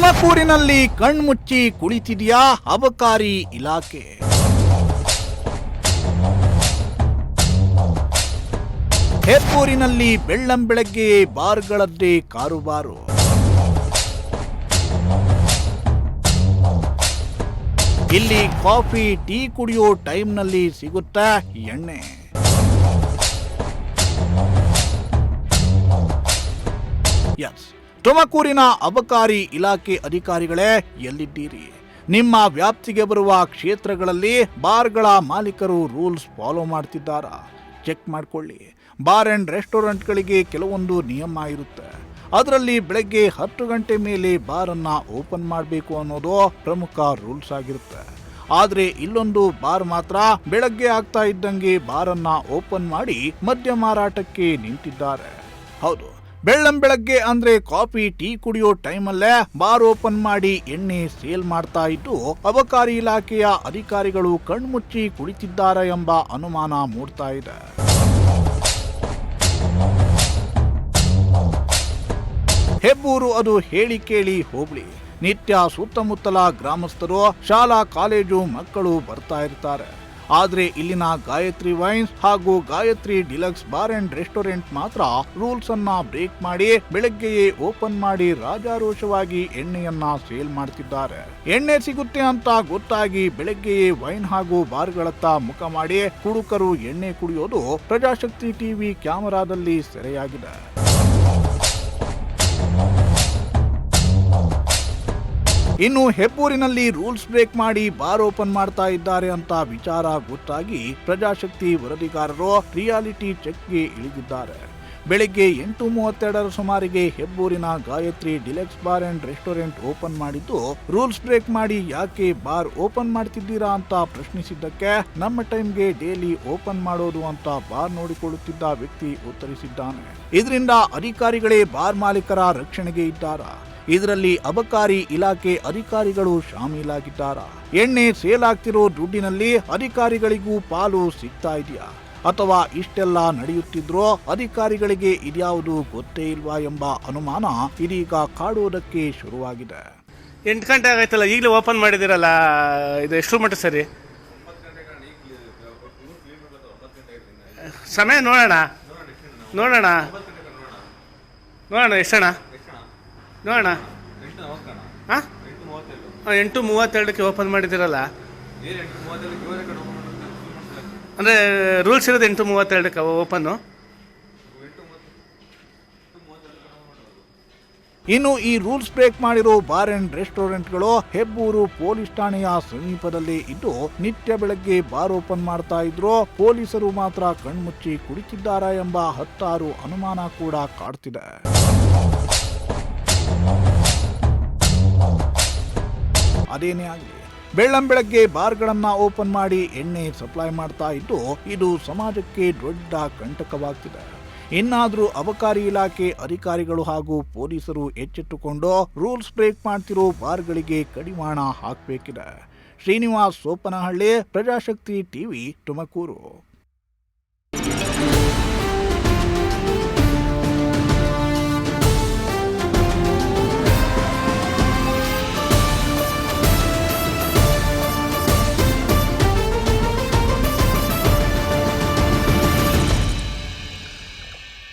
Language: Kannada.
ತುಮಕೂರಿನಲ್ಲಿ ಕಣ್ಮುಚ್ಚಿ ಕುಳಿತಿದೆಯಾ ಅಬಕಾರಿ ಇಲಾಖೆ? ಹೆಬ್ಬೂರಿನಲ್ಲಿ ಬೆಳ್ಳಂಬೆಳಗ್ಗೆ ಬಾರ್ಗಳದ್ದೇ ಕಾರುಬಾರು. ಇಲ್ಲಿ ಕಾಫಿ ಟೀ ಕುಡಿಯೋ ಟೈಮ್ನಲ್ಲಿ ಸಿಗುತ್ತಾ ಎಣ್ಣೆ. ಎಸ್, ತುಮಕೂರಿನ ಅಬಕಾರಿ ಇಲಾಖೆ ಅಧಿಕಾರಿಗಳೇ ಎಲ್ಲಿದ್ದೀರಿ? ನಿಮ್ಮ ವ್ಯಾಪ್ತಿಗೆ ಬರುವ ಕ್ಷೇತ್ರಗಳಲ್ಲಿ ಬಾರ್ಗಳ ಮಾಲೀಕರು ರೂಲ್ಸ್ ಫಾಲೋ ಮಾಡ್ತಿದ್ದಾರಾ? ಚೆಕ್ ಮಾಡಿಕೊಳ್ಳಿ. ಬಾರ್ ಅಂಡ್ ರೆಸ್ಟೋರೆಂಟ್ಗಳಿಗೆ ಕೆಲವೊಂದು ನಿಯಮ ಇರುತ್ತೆ. ಅದರಲ್ಲಿ ಬೆಳಗ್ಗೆ 10 ಗಂಟೆ ಮೇಲೆ ಬಾರನ್ನು ಓಪನ್ ಮಾಡಬೇಕು ಅನ್ನೋದು ಪ್ರಮುಖ ರೂಲ್ಸ್ ಆಗಿರುತ್ತೆ. ಆದರೆ ಇಲ್ಲೊಂದು ಬಾರ್ ಮಾತ್ರ ಬೆಳಗ್ಗೆ ಆಗ್ತಾ ಇದ್ದಂಗೆ ಬಾರನ್ನು ಓಪನ್ ಮಾಡಿ ಮದ್ಯ ಮಾರಾಟಕ್ಕೆ ನಿಂತಿದ್ದಾರೆ. ಹೌದು, ಬೆಳ್ಳಂಬೆಳಗ್ಗೆ ಅಂದ್ರೆ ಕಾಫಿ ಟೀ ಕುಡಿಯೋ ಟೈಮಲ್ಲೇ ಬಾರ್ ಓಪನ್ ಮಾಡಿ ಎಣ್ಣೆ ಸೇಲ್ ಮಾಡ್ತಾ ಇದ್ದು ಅಬಕಾರಿ ಇಲಾಖೆಯ ಅಧಿಕಾರಿಗಳು ಕಣ್ಮುಚ್ಚಿ ಕುಳಿತಿದ್ದಾರೆ ಎಂಬ ಅನುಮಾನ ಮೂಡ್ತಾ ಇದೆ. ಹೆಬ್ಬೂರು ಅದು ಹೇಳಿ ಕೇಳಿ ಹೋಬಳಿ. ನಿತ್ಯ ಸುತ್ತಮುತ್ತಲ ಗ್ರಾಮಸ್ಥರು, ಶಾಲಾ ಕಾಲೇಜು ಮಕ್ಕಳು ಬರ್ತಾ ಇರ್ತಾರೆ. ಆದ್ರೆ ಇಲ್ಲಿನ ಗಾಯತ್ರಿ ವೈನ್ಸ್ ಹಾಗೂ Gayatri deluxe bar and restaurant ಮಾತ್ರ ರೂಲ್ಸ್ ಅನ್ನ ಬ್ರೇಕ್ ಮಾಡಿ ಬೆಳಗ್ಗೆಯೇ ಓಪನ್ ಮಾಡಿ ರಾಜಾರೋಷವಾಗಿ ಎಣ್ಣೆಯನ್ನ ಸೇಲ್ ಮಾಡ್ತಿದ್ದಾರೆ. ಎಣ್ಣೆ ಸಿಗುತ್ತೆ ಅಂತ ಗೊತ್ತಾಗಿ ಬೆಳಗ್ಗೆಯೇ ವೈನ್ ಹಾಗೂ ಬಾರ್ಗಳತ್ತ ಮುಖ ಮಾಡಿ ಕುಡುಕರು ಎಣ್ಣೆ ಕುಡಿಯೋದು ಪ್ರಜಾಶಕ್ತಿ ಟಿವಿ ಕ್ಯಾಮೆರಾದಲ್ಲಿ ಸೆರೆಯಾಗಿದೆ. ಇನ್ನು ಹೆಬ್ಬೂರಿನಲ್ಲಿ ರೂಲ್ಸ್ ಬ್ರೇಕ್ ಮಾಡಿ ಬಾರ್ ಓಪನ್ ಮಾಡ್ತಾ ಇದ್ದಾರೆ ಅಂತ ವಿಚಾರ ಗೊತ್ತಾಗಿ ಪ್ರಜಾಶಕ್ತಿ ವರದಿಗಾರರು ರಿಯಾಲಿಟಿ ಚೆಕ್ಗೆ ಇಳಿದಿದ್ದಾರೆ. ಬೆಳಿಗ್ಗೆ 8:32 ಸುಮಾರಿಗೆ ಹೆಬ್ಬೂರಿನ Gayatri deluxe bar and restaurant open ಮಾಡಿದ್ದು, ರೂಲ್ಸ್ ಬ್ರೇಕ್ ಮಾಡಿ ಯಾಕೆ ಬಾರ್ ಓಪನ್ ಮಾಡ್ತಿದ್ದೀರಾ ಅಂತ ಪ್ರಶ್ನಿಸಿದ್ದಕ್ಕೆ ನಮ್ಮ ಟೈಮ್ಗೆ ಡೈಲಿ ಓಪನ್ ಮಾಡೋದು ಅಂತ ಬಾರ್ ನೋಡಿಕೊಳ್ಳುತ್ತಿದ್ದ ವ್ಯಕ್ತಿ ಉತ್ತರಿಸಿದ್ದಾನೆ. ಇದರಿಂದ ಅಧಿಕಾರಿಗಳೇ ಬಾರ್ ಮಾಲೀಕರ ರಕ್ಷಣೆಗೆ ಇದ್ದಾರಾ? ಇದರಲ್ಲಿ ಅಬಕಾರಿ ಇಲಾಖೆ ಅಧಿಕಾರಿಗಳು ಶಾಮೀಲಾಗಿದ್ದಾರಾ? ಎಣ್ಣೆ ಸೇಲ್ ಆಗ್ತಿರೋ ದುಡ್ಡಿನಲ್ಲಿ ಅಧಿಕಾರಿಗಳಿಗೂ ಪಾಲು ಸಿಗ್ತಾ ಇದೆಯಾ? ಅಥವಾ ಇಷ್ಟೆಲ್ಲ ನಡೆಯುತ್ತಿದ್ರೋ ಅಧಿಕಾರಿಗಳಿಗೆ ಇದ್ಯಾವುದು ಗೊತ್ತೇ ಇಲ್ವಾ ಎಂಬ ಅನುಮಾನ ಇದೀಗ ಕಾಡುವುದಕ್ಕೆ ಶುರುವಾಗಿದೆ. 8 ಗಂಟೆ ಆಗೈತಲ್ಲ, ಈಗಲೇ ಓಪನ್ ಮಾಡಿದಿರಲ್ಲ, ಇದು ಎಷ್ಟು ಮಟ್ಟ ಸರಿ? ಸಮಯ ನೋಡೋಣ ಎಷ್ಟಣ್ಣ ನೋಡೋಣ. ಹಾಂ, 8:32ಕ್ಕೆ ಓಪನ್ ಮಾಡಿದ್ದೀರಲ್ಲ, ಅಂದರೆ ರೂಲ್ಸ್ ಇರೋದು 8:32ಕ್ಕೆ ಓಪನ್ನು. ಇನ್ನು ಈ ರೂಲ್ಸ್ ಬ್ರೇಕ್ ಮಾಡಿರೋ ಬಾರ್ ಅಂಡ್ ರೆಸ್ಟೋರೆಂಟ್ಗಳು ಹೆಬ್ಬೂರು ಪೊಲೀಸ್ ಠಾಣೆಯ ಸಮೀಪದಲ್ಲೇ ಇದ್ದು ನಿತ್ಯ ಬೆಳಗ್ಗೆ ಬಾರ್ ಓಪನ್ ಮಾಡ್ತಾ ಇದ್ರು ಪೊಲೀಸರು ಮಾತ್ರ ಕಣ್ಮುಚ್ಚಿ ಕುಳಿತಿದ್ದಾರಾ ಎಂಬ 10 ಅನುಮಾನ ಕೂಡ ಕಾಡ್ತಿದೆ. ಅದೇನೇ ಆಗಲಿ, ಬೆಳ್ಳಂಬೆಳಗ್ಗೆ ಬಾರ್ಗಳನ್ನ ಓಪನ್ ಮಾಡಿ ಎಣ್ಣೆ ಸಪ್ಲೈ ಮಾಡ್ತಾ ಇದ್ದು ಇದು ಸಮಾಜಕ್ಕೆ ದೊಡ್ಡ ಕಂಟಕವಾಗ್ತಿದೆ. ಇನ್ನಾದ್ರೂ ಅಬಕಾರಿ ಇಲಾಖೆ ಅಧಿಕಾರಿಗಳು ಹಾಗೂ ಪೊಲೀಸರು ಎಚ್ಚೆತ್ತುಕೊಂಡು ರೂಲ್ಸ್ ಬ್ರೇಕ್ ಮಾಡ್ತಿರೋ ಬಾರ್ಗಳಿಗೆ ಕಡಿವಾಣ ಹಾಕಬೇಕಿದೆ. ಶ್ರೀನಿವಾಸ್ ಸೋಪನಹಳ್ಳಿ, ಪ್ರಜಾಶಕ್ತಿ ಟಿವಿ, ತುಮಕೂರು.